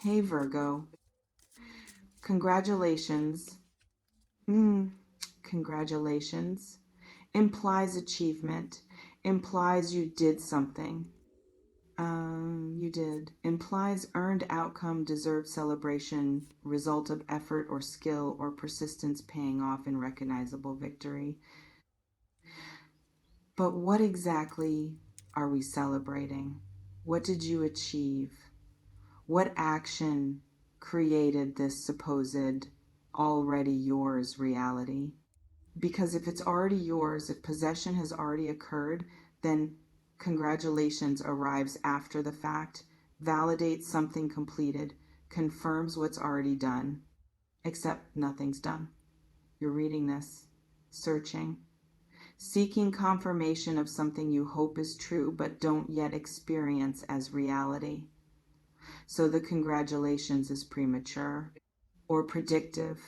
Hey Virgo, congratulations. Congratulations implies achievement, implies you did something. You did. Implies earned outcome, deserved celebration, result of effort or skill or persistence paying off in recognizable victory. But what exactly are we celebrating? What did you achieve? What action created this supposed already yours reality? Because if it's already yours, if possession has already occurred, then congratulations arrives after the fact, validates something completed, confirms what's already done, except nothing's done. You're reading this, searching, seeking confirmation of something you hope is true but don't yet experience as reality. So the congratulations is premature or predictive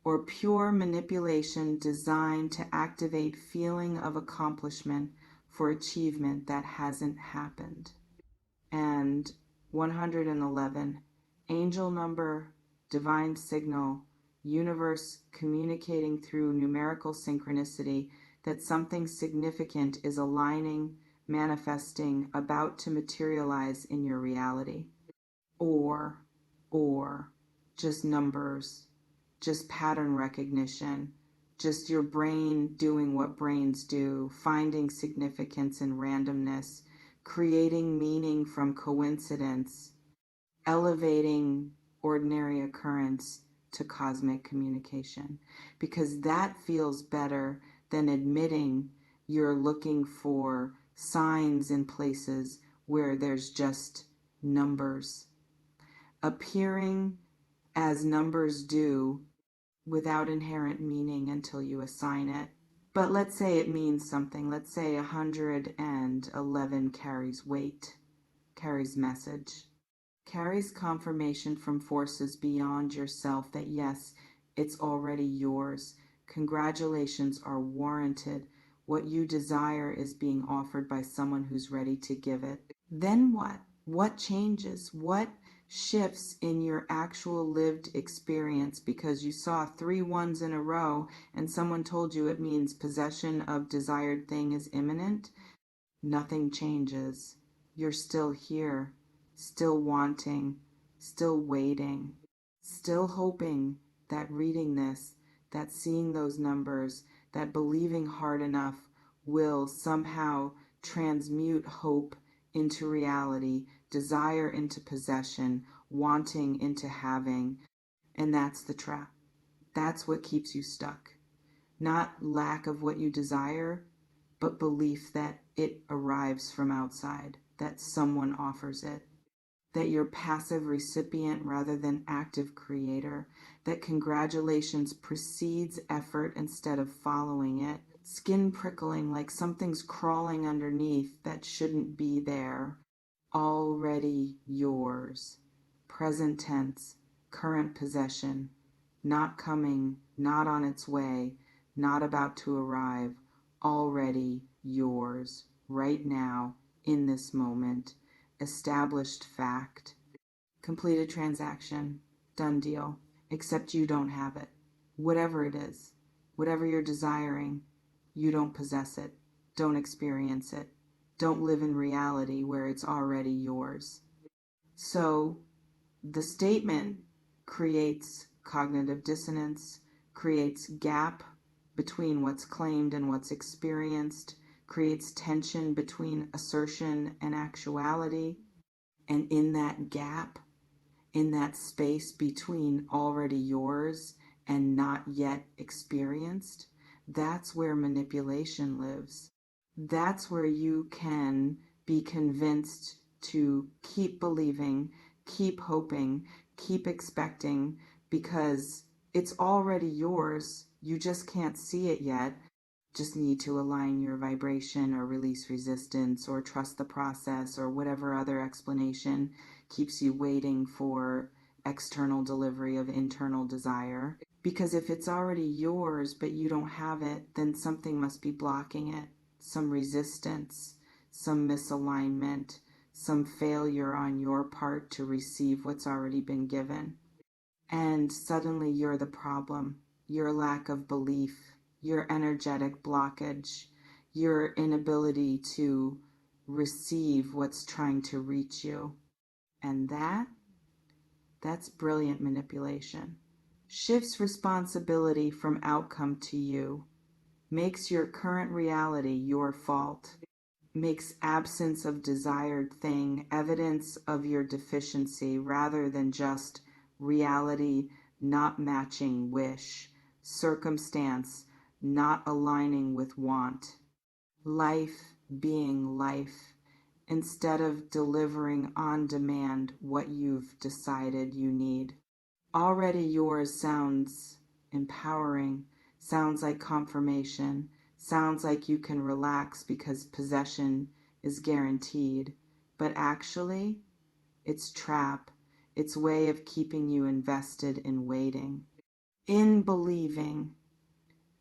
or pure manipulation designed to activate feeling of accomplishment for achievement that hasn't happened. And 111, angel number, divine signal, universe communicating through numerical synchronicity that something significant is aligning, manifesting, about to materialize in your reality. Or, or, just numbers, just pattern recognition, just your brain doing what brains do, finding significance in randomness, creating meaning from coincidence, elevating ordinary occurrence to cosmic communication. Because that feels better than admitting you're looking for signs in places where there's just numbers. Appearing as numbers do without inherent meaning until you assign it. But let's say it means something. Let's say 111 carries weight, carries message, carries confirmation from forces beyond yourself that yes, it's already yours. Congratulations are warranted. What you desire is being offered by someone who's ready to give it. Then what? What changes? What shifts in your actual lived experience because you saw 3 1s in a row and someone told you it means possession of desired thing is imminent? Nothing changes. You're still here, still wanting, still waiting, still hoping that reading this, that seeing those numbers, that believing hard enough will somehow transmute hope into reality, desire into possession, wanting into having. And that's the trap. That's what keeps you stuck. Not lack of what you desire, but belief that it arrives from outside, that someone offers it, that you're passive recipient rather than active creator, that congratulations precedes effort instead of following it, skin prickling like something's crawling underneath that shouldn't be there, already yours, present tense, current possession, not coming, not on its way, not about to arrive, already yours, right now, in this moment, established fact, completed transaction, done deal, except you don't have it. Whatever it is, whatever you're desiring, you don't possess it, don't experience it, don't live in reality where it's already yours. So the statement creates cognitive dissonance, creates gap between what's claimed and what's experienced, creates tension between assertion and actuality. And in that gap, in that space between already yours and not yet experienced, that's where manipulation lives. That's where you can be convinced to keep believing, keep hoping, keep expecting, because it's already yours. You just can't see it yet. Just need to align your vibration or release resistance or trust the process or whatever other explanation keeps you waiting for external delivery of internal desire. Because if it's already yours but you don't have it, then something must be blocking it. Some resistance, some misalignment, some failure on your part to receive what's already been given. And suddenly you're the problem, your lack of belief, your energetic blockage, your inability to receive what's trying to reach you. And that's brilliant manipulation. Shifts responsibility from outcome to you, makes your current reality your fault, makes absence of desired thing evidence of your deficiency rather than just reality not matching wish, circumstance not aligning with want, life being life instead of delivering on demand what you've decided you need. Already yours sounds empowering, sounds like confirmation, sounds like you can relax because possession is guaranteed. But actually, it's trap. It's way of keeping you invested in waiting, in believing,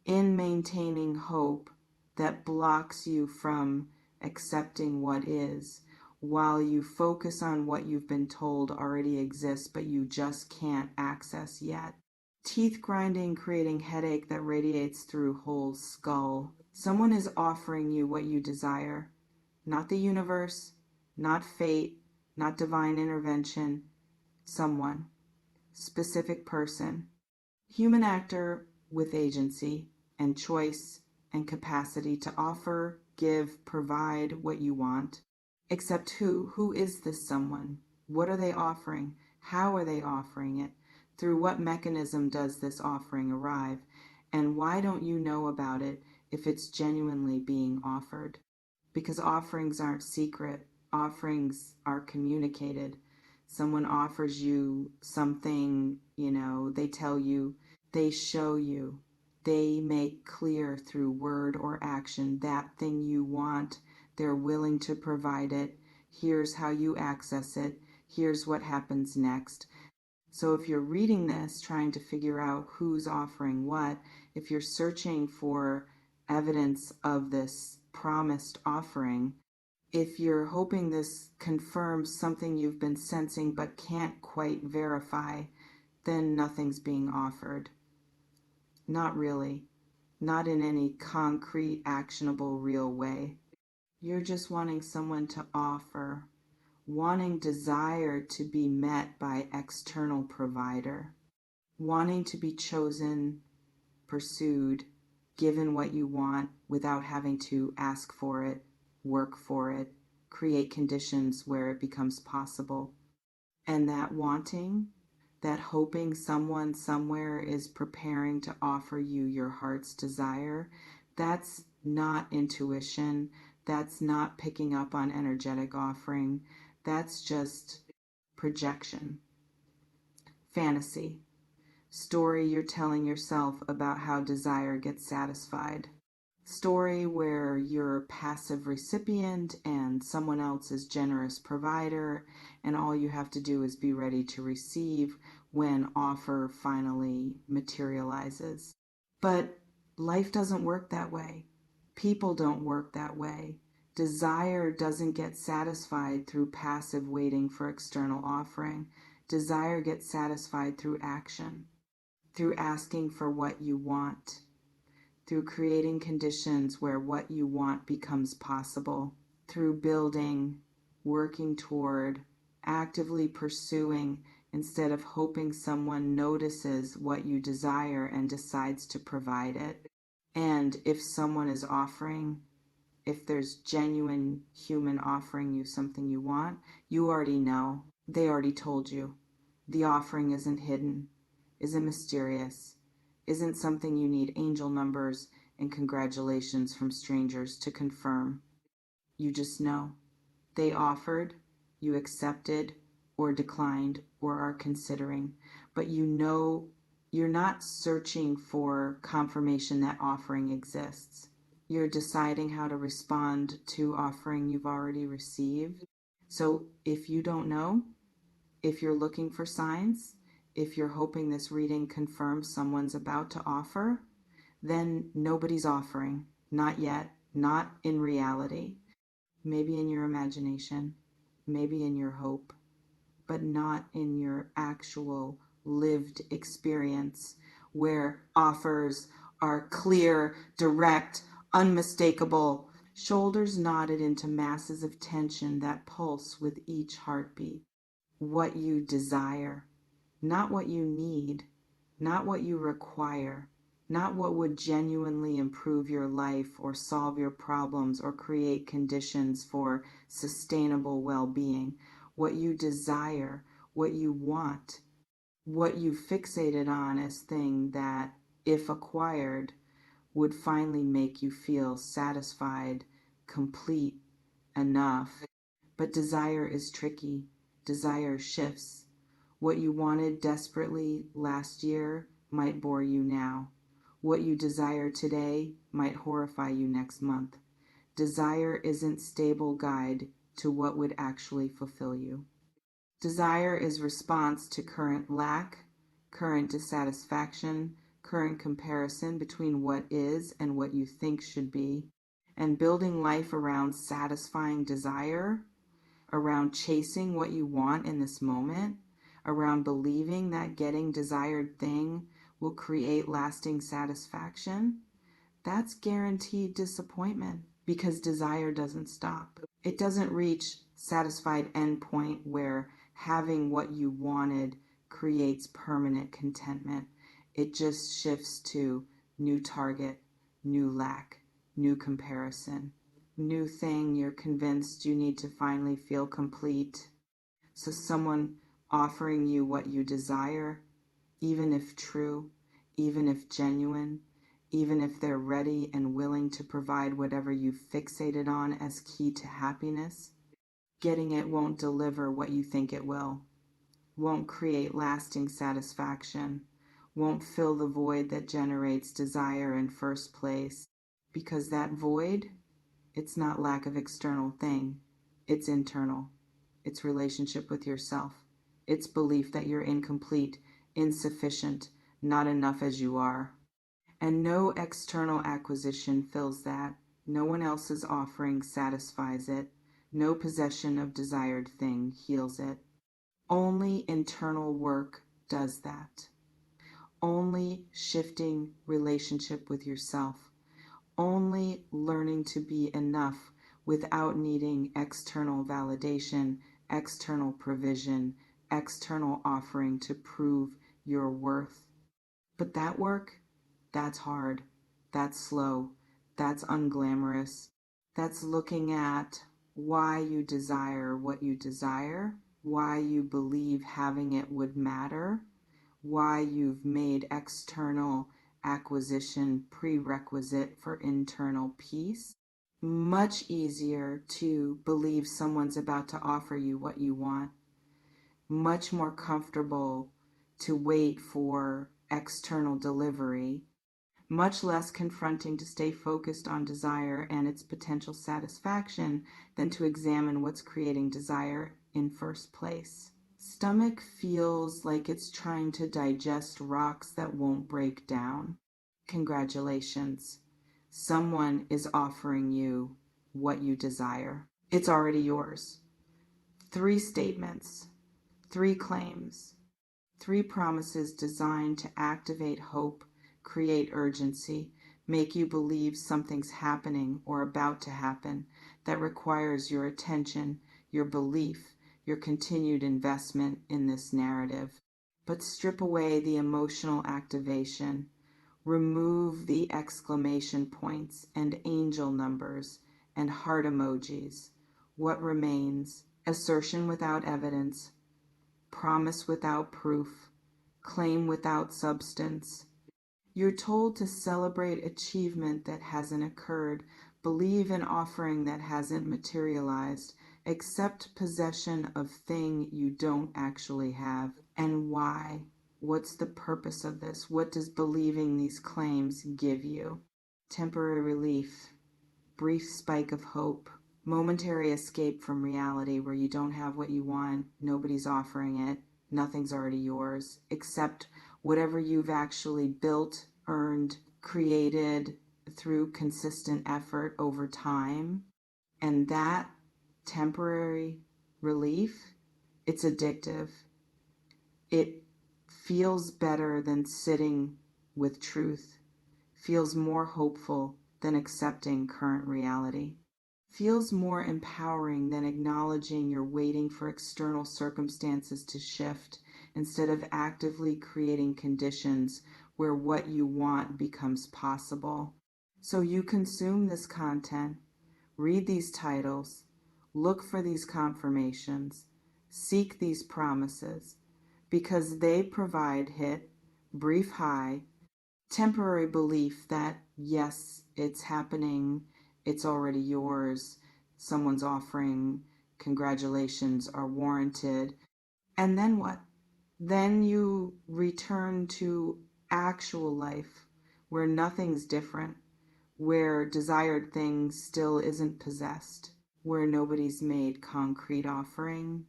in maintaining hope that blocks you from accepting what is, while you focus on what you've been told already exists but you just can't access yet. Teeth grinding, creating headache that radiates through whole skull. Someone is offering you what you desire. Not the universe, not fate, not divine intervention. Someone. Specific person. Human actor with agency and choice and capacity to offer, give, provide what you want. Except who? Who is this someone? What are they offering? How are they offering it? Through what mechanism does this offering arrive? And why don't you know about it if it's genuinely being offered? Because offerings aren't secret. Offerings are communicated. Someone offers you something, they tell you, they show you, they make clear through word or action that thing you want. They're willing to provide it. Here's how you access it. Here's what happens next. So if you're reading this, trying to figure out who's offering what, if you're searching for evidence of this promised offering, if you're hoping this confirms something you've been sensing but can't quite verify, then nothing's being offered. Not really. Not in any concrete, actionable, real way. You're just wanting someone to offer, wanting desire to be met by external provider, wanting to be chosen, pursued, given what you want without having to ask for it, work for it, create conditions where it becomes possible. And that wanting, that hoping someone somewhere is preparing to offer you your heart's desire, that's not intuition. That's not picking up on energetic offering. That's just projection. Fantasy. Story you're telling yourself about how desire gets satisfied. Story where you're a passive recipient and someone else is generous provider, and all you have to do is be ready to receive when offer finally materializes. But life doesn't work that way. People don't work that way. Desire doesn't get satisfied through passive waiting for external offering. Desire gets satisfied through action, through asking for what you want, through creating conditions where what you want becomes possible, through building, working toward, actively pursuing instead of hoping someone notices what you desire and decides to provide it. And if someone is offering, if there's genuine human offering you something you want, you already know. They already told you. The offering isn't hidden, isn't mysterious, isn't something you need angel numbers and congratulations from strangers to confirm. You just know. They offered, you accepted, or declined, or are considering. But you know you're not searching for confirmation that offering exists. You're deciding how to respond to offering you've already received. So if you don't know, if you're looking for signs, if you're hoping this reading confirms someone's about to offer, then nobody's offering. Not yet. Not in reality. Maybe in your imagination. maybe in your hope, but not in your actual lived experience where offers are clear, direct, unmistakable, shoulders knotted into masses of tension that pulse with each heartbeat. What you desire, not what you need, not what you require, not what would genuinely improve your life or solve your problems or create conditions for sustainable well-being. What you desire, what you want, what you fixated on as thing that, if acquired, would finally make you feel satisfied, complete, enough. But desire is tricky. Desire shifts. What you wanted desperately last year might bore you now. What you desire today might horrify you next month. Desire isn't stable guide to what would actually fulfill you. Desire is response to current lack, current dissatisfaction, current comparison between what is and what you think should be, and building life around satisfying desire, around chasing what you want in this moment, around believing that getting desired thing will create lasting satisfaction, that's guaranteed disappointment because desire doesn't stop. It doesn't reach satisfied endpoint where having what you wanted creates permanent contentment. It just shifts to new target, new lack, new comparison, new thing you're convinced you need to finally feel complete. So someone offering you what you desire, even if true, even if genuine, even if they're ready and willing to provide whatever you've fixated on as key to happiness, getting it won't deliver what you think it will, won't create lasting satisfaction, won't fill the void that generates desire in first place, because that void, it's not lack of external thing, it's internal. It's relationship with yourself. It's belief that you're incomplete, insufficient, not enough as you are. And no external acquisition fills that. No one else's offering satisfies it. No possession of desired thing heals it. Only internal work does that. Only shifting relationship with yourself. Only learning to be enough without needing external validation, external provision, external offering to prove your worth. But that work, that's hard, that's slow, that's unglamorous. That's looking at why you desire what you desire, why you believe having it would matter, why you've made external acquisition prerequisite for internal peace. Much easier to believe someone's about to offer you what you want. Much more comfortable to wait for external delivery. Much less confronting to stay focused on desire and its potential satisfaction than to examine what's creating desire in first place. Stomach feels like it's trying to digest rocks that won't break down. Congratulations. Someone is offering you what you desire. It's already yours. 3 statements, 3 claims, 3 promises designed to activate hope, create urgency, make you believe something's happening or about to happen that requires your attention, your belief, your continued investment in this narrative. But strip away the emotional activation. Remove the exclamation points and angel numbers and heart emojis. What remains? Assertion without evidence, promise without proof, claim without substance. You're told to celebrate achievement that hasn't occurred, believe in offering that hasn't materialized, accept possession of thing you don't actually have. And why? What's the purpose of this? What does believing these claims give you? Temporary relief, brief spike of hope, momentary escape from reality where you don't have what you want, nobody's offering it, nothing's already yours, except whatever you've actually built, earned, created through consistent effort over time. And that temporary relief. It's addictive. It feels better than sitting with truth, feels more hopeful than accepting current reality, feels more empowering than acknowledging you're waiting for external circumstances to shift instead of actively creating conditions where what you want becomes possible. So you consume this content, read these titles, look for these confirmations, seek these promises, because they provide hit, brief high, temporary belief that, yes, it's happening, it's already yours, someone's offering, congratulations are warranted. And then what? Then you return to actual life where nothing's different, where desired thing still isn't possessed, where nobody's made concrete offering,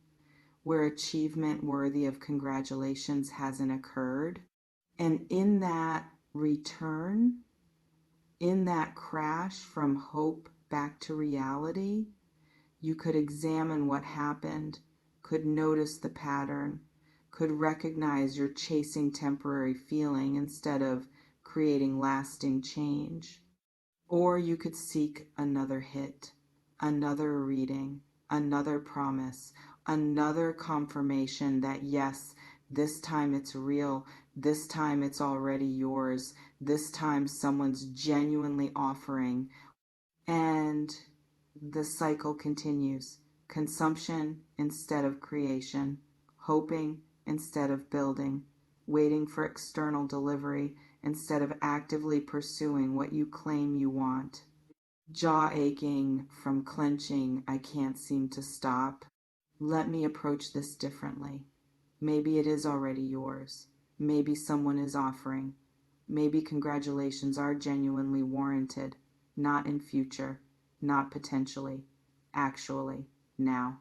where achievement worthy of congratulations hasn't occurred. And in that return, in that crash from hope back to reality, you could examine what happened, could notice the pattern, could recognize you're chasing temporary feeling instead of creating lasting change. Or you could seek another hit, another reading, another promise, another confirmation that yes, this time it's real, this time it's already yours, this time someone's genuinely offering, and the cycle continues. Consumption instead of creation, hoping instead of building, waiting for external delivery instead of actively pursuing what you claim you want. Jaw aching from clenching, I can't seem to stop. Let me approach this differently. Maybe it is already yours. Maybe someone is offering. Maybe congratulations are genuinely warranted, not in future, not potentially, actually, now.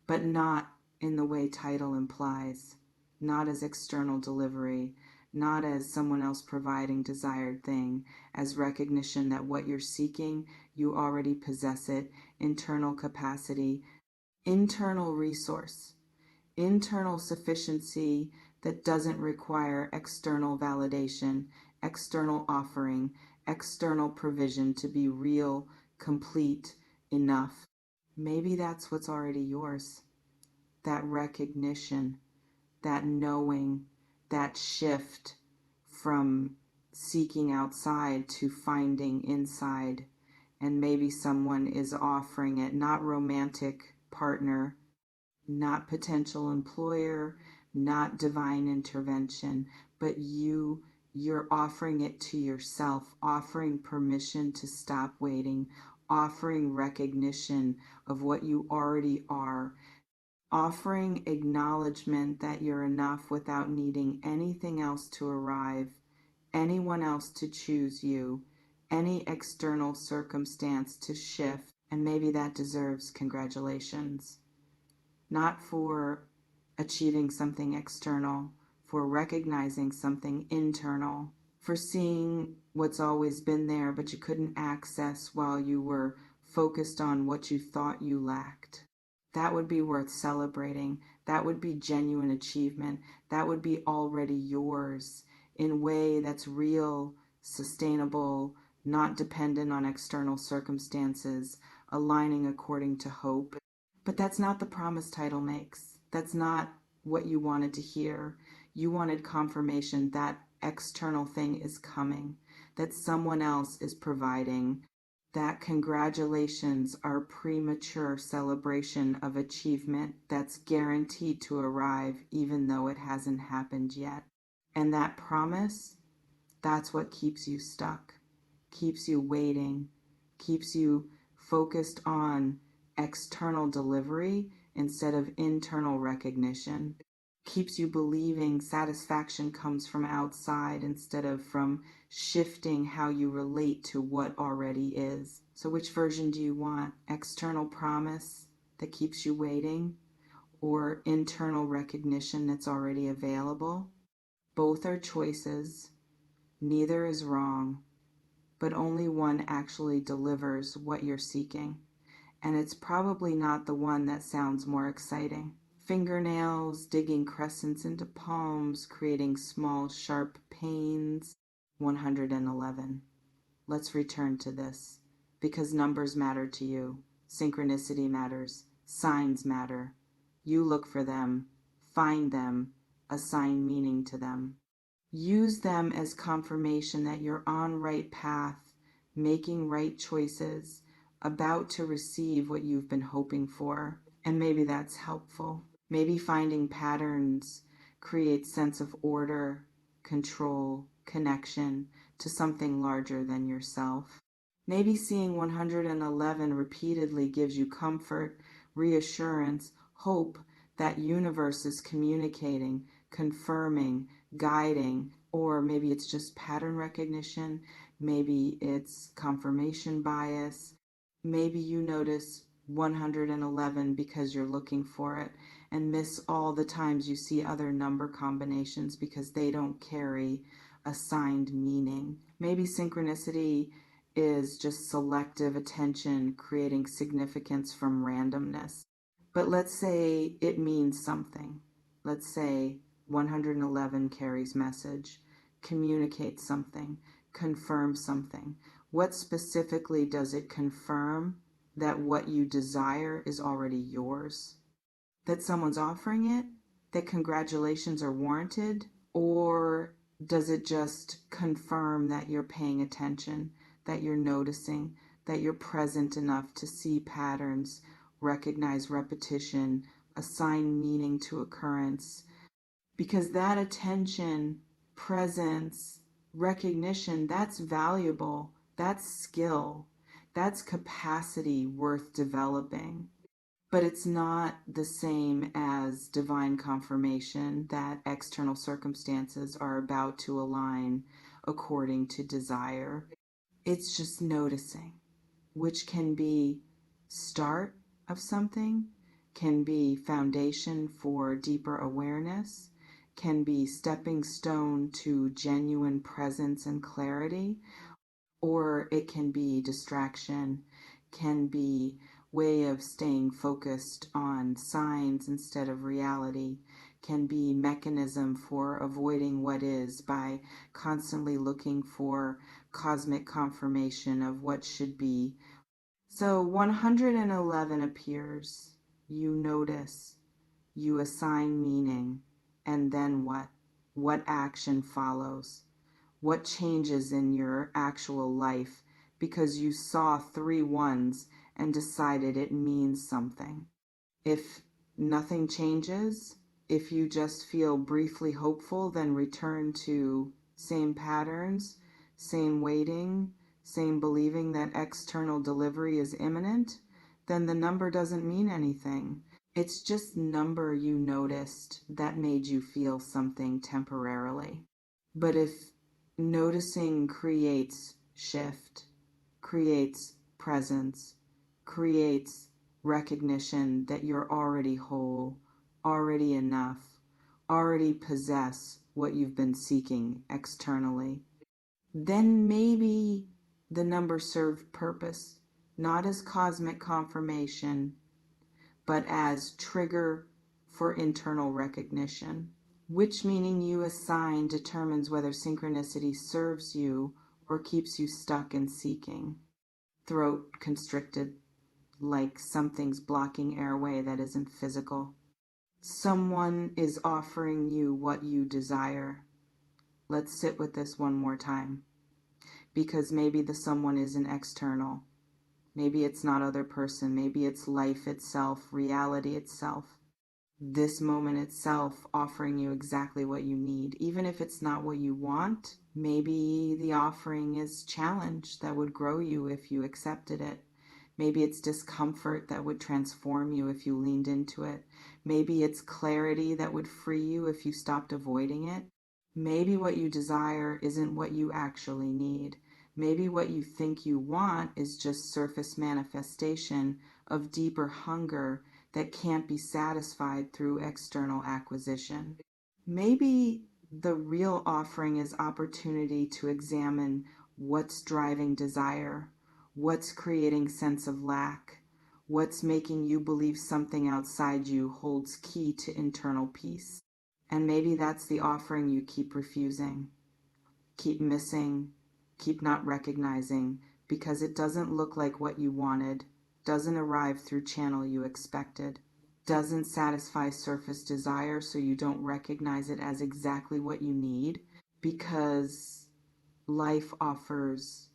But not in the way title implies, not as external delivery, not as someone else providing desired thing, as recognition that what you're seeking, you already possess it, internal capacity, internal resource, internal sufficiency that doesn't require external validation, external offering, external provision to be real, complete, enough. Maybe that's what's already yours. That recognition, that knowing, that shift from seeking outside to finding inside. And maybe someone is offering it, not romantic partner, not potential employer, not divine intervention, but you're offering it to yourself, offering permission to stop waiting, offering recognition of what you already are, offering acknowledgement that you're enough without needing anything else to arrive, anyone else to choose you, any external circumstance to shift, and maybe that deserves congratulations. Not for achieving something external, for recognizing something internal, for seeing what's always been there but you couldn't access while you were focused on what you thought you lacked. That would be worth celebrating. That would be genuine achievement. That would be already yours in a way that's real, sustainable, not dependent on external circumstances, aligning according to hope. But that's not the promise title makes. That's not what you wanted to hear. You wanted confirmation that external thing is coming, that someone else is providing, that congratulations are premature celebration of achievement that's guaranteed to arrive even though it hasn't happened yet. And that promise, that's what keeps you stuck, keeps you waiting, keeps you focused on external delivery instead of internal recognition, keeps you believing satisfaction comes from outside instead of from shifting how you relate to what already is. So which version do you want? External promise that keeps you waiting, or internal recognition that's already available? Both are choices. Neither is wrong, but only one actually delivers what you're seeking. and it's probably not the one that sounds more exciting. Fingernails digging crescents into palms, creating small sharp pains. 111. Let's return to this, because numbers matter to you. Synchronicity matters. Signs matter. You look for them, find them, assign meaning to them. Use them as confirmation that you're on right path, making right choices, about to receive what you've been hoping for. And maybe that's helpful. Maybe finding patterns creates sense of order, control, connection to something larger than yourself. Maybe seeing 111 repeatedly gives you comfort, reassurance, hope that universe is communicating, confirming, guiding, or maybe it's just pattern recognition, maybe it's confirmation bias, maybe you notice 111 because you're looking for it and miss all the times you see other number combinations because they don't carry assigned meaning. Maybe synchronicity is just selective attention creating significance from randomness. But let's say it means something. Let's say 111 carries message, communicates something, confirms something. What specifically does it confirm? That what you desire is already yours? That someone's offering it? That congratulations are warranted? Or does it just confirm that you're paying attention, that you're noticing, that you're present enough to see patterns, recognize repetition, assign meaning to occurrence? Because that attention, presence, recognition, that's valuable, that's skill, that's capacity worth developing. But it's not the same as divine confirmation that external circumstances are about to align according to desire. It's just noticing, which can be start of something, can be foundation for deeper awareness, can be stepping stone to genuine presence and clarity, or it can be distraction, can be way of staying focused on signs instead of reality, can be mechanism for avoiding what is by constantly looking for cosmic confirmation of what should be. So 111 appears, you notice, you assign meaning, and then what? What action follows? What changes in your actual life because you saw 3 ones and decided it means something? If nothing changes, if you just feel briefly hopeful, then return to same patterns, same waiting, same believing that external delivery is imminent, then the number doesn't mean anything. It's just number you noticed that made you feel something temporarily. But if noticing creates shift, creates presence, creates recognition that you're already whole, already enough, already possess what you've been seeking externally, then maybe the number served purpose, not as cosmic confirmation, but as trigger for internal recognition. Which meaning you assign determines whether synchronicity serves you or keeps you stuck in seeking. Throat constricted, like something's blocking airway that isn't physical. Someone is offering you what you desire. Let's sit with this one more time. Because maybe the someone isn't external. Maybe it's not other person. Maybe it's life itself, reality itself. This moment itself offering you exactly what you need. Even if it's not what you want, maybe the offering is challenge that would grow you if you accepted it. Maybe it's discomfort that would transform you if you leaned into it. Maybe it's clarity that would free you if you stopped avoiding it. Maybe what you desire isn't what you actually need. Maybe what you think you want is just surface manifestation of deeper hunger that can't be satisfied through external acquisition. Maybe the real offering is opportunity to examine what's driving desire, what's creating sense of lack, What's making you believe something outside you holds key to internal peace? And maybe that's the offering you keep refusing, keep missing, keep not recognizing, because it doesn't look like what you wanted, doesn't arrive through channel you expected, doesn't satisfy surface desire, so you don't recognize it as exactly what you need, because life offers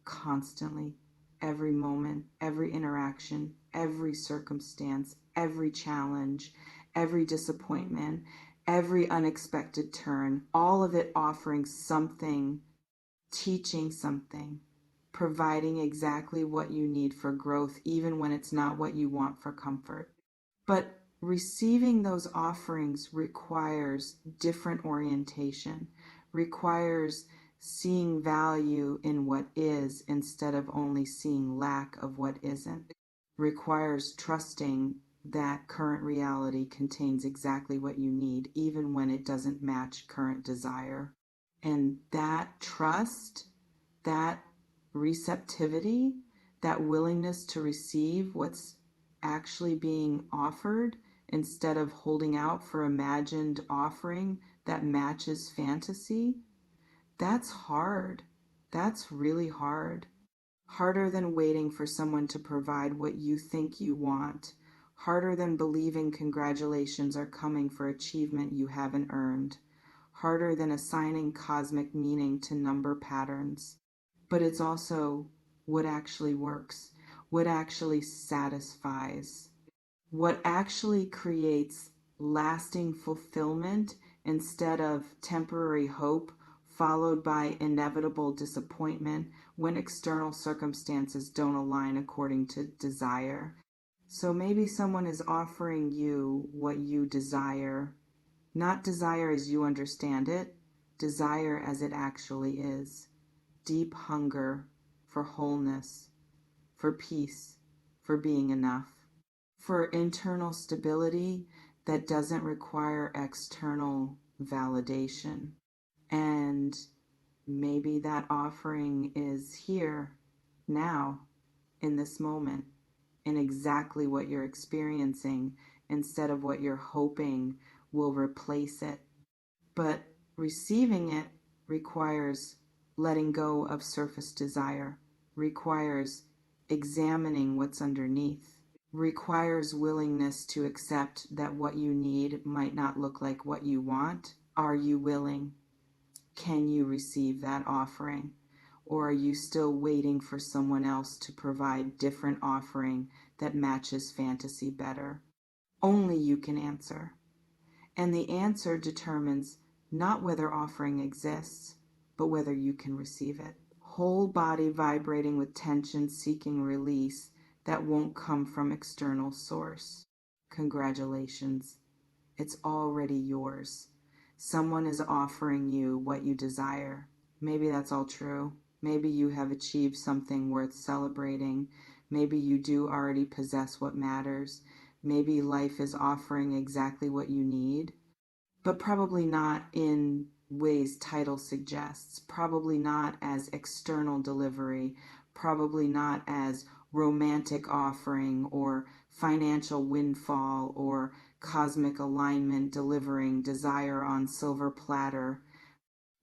constantly, every moment, every interaction, every circumstance, every challenge, every disappointment, every unexpected turn, all of it offering something, teaching something, providing exactly what you need for growth, even when it's not what you want for comfort. But receiving those offerings requires different orientation, requires seeing value in what is instead of only seeing lack of what isn't, requires trusting that current reality contains exactly what you need, even when it doesn't match current desire. And that trust, that receptivity, that willingness to receive what's actually being offered instead of holding out for imagined offering that matches fantasy, that's hard. That's really hard. Harder than waiting for someone to provide what you think you want. Harder than believing congratulations are coming for achievement you haven't earned. Harder than assigning cosmic meaning to number patterns. But it's also what actually works, what actually satisfies, what actually creates lasting fulfillment instead of temporary hope followed by inevitable disappointment when external circumstances don't align according to desire. So maybe someone is offering you what you desire, not desire as you understand it, desire as it actually is. Deep hunger for wholeness, for peace, for being enough, for internal stability that doesn't require external validation. And maybe that offering is here, now, in this moment, in exactly what you're experiencing instead of what you're hoping will replace it. But receiving it requires letting go of surface desire, requires examining what's underneath, requires willingness to accept that what you need might not look like what you want. Are you willing? Can you receive that offering? Or are you still waiting for someone else to provide different offering that matches fantasy better? Only you can answer. And the answer determines not whether offering exists, but whether you can receive it. Whole body vibrating with tension, seeking release that won't come from external source. Congratulations. It's already yours. Someone is offering you what you desire. Maybe that's all true. Maybe you have achieved something worth celebrating. Maybe you do already possess what matters. Maybe life is offering exactly what you need, but probably not in ways title suggests, probably not as external delivery, probably not as romantic offering or financial windfall or cosmic alignment delivering desire on silver platter,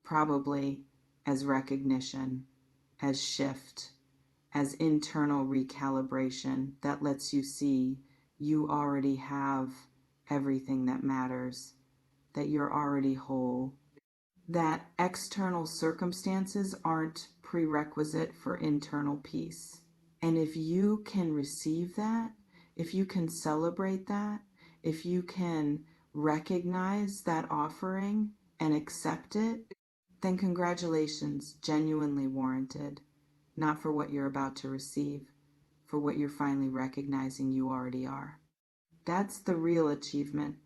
probably as recognition, as shift, as internal recalibration that lets you see you already have everything that matters, that you're already whole, that external circumstances aren't prerequisite for internal peace. And if you can receive that, if you can celebrate that, if you can recognize that offering and accept it, then congratulations, genuinely warranted. Not for what you're about to receive, for what you're finally recognizing you already are. That's the real achievement.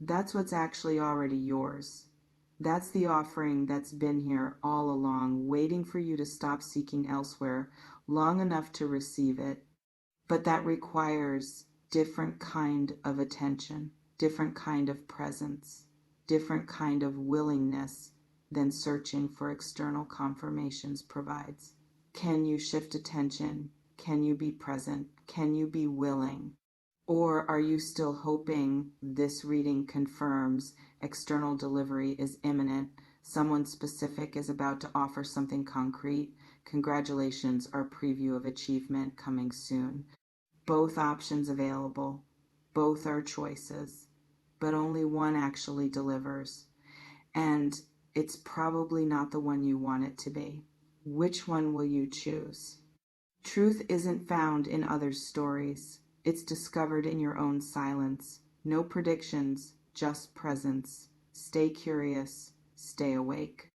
That's what's actually already yours. That's the offering that's been here all along, waiting for you to stop seeking elsewhere long enough to receive it. But that requires different kind of attention, different kind of presence, different kind of willingness than searching for external confirmations provides. Can you shift attention? Can you be present? Can you be willing? Or are you still hoping this reading confirms external delivery is imminent? Someone specific is about to offer something concrete. Congratulations, our preview of achievement coming soon. Both options available. Both are choices, but only one actually delivers. And it's probably not the one you want it to be. Which one will you choose? Truth isn't found in others' stories. It's discovered in your own silence. No predictions, just presence. Stay curious, stay awake.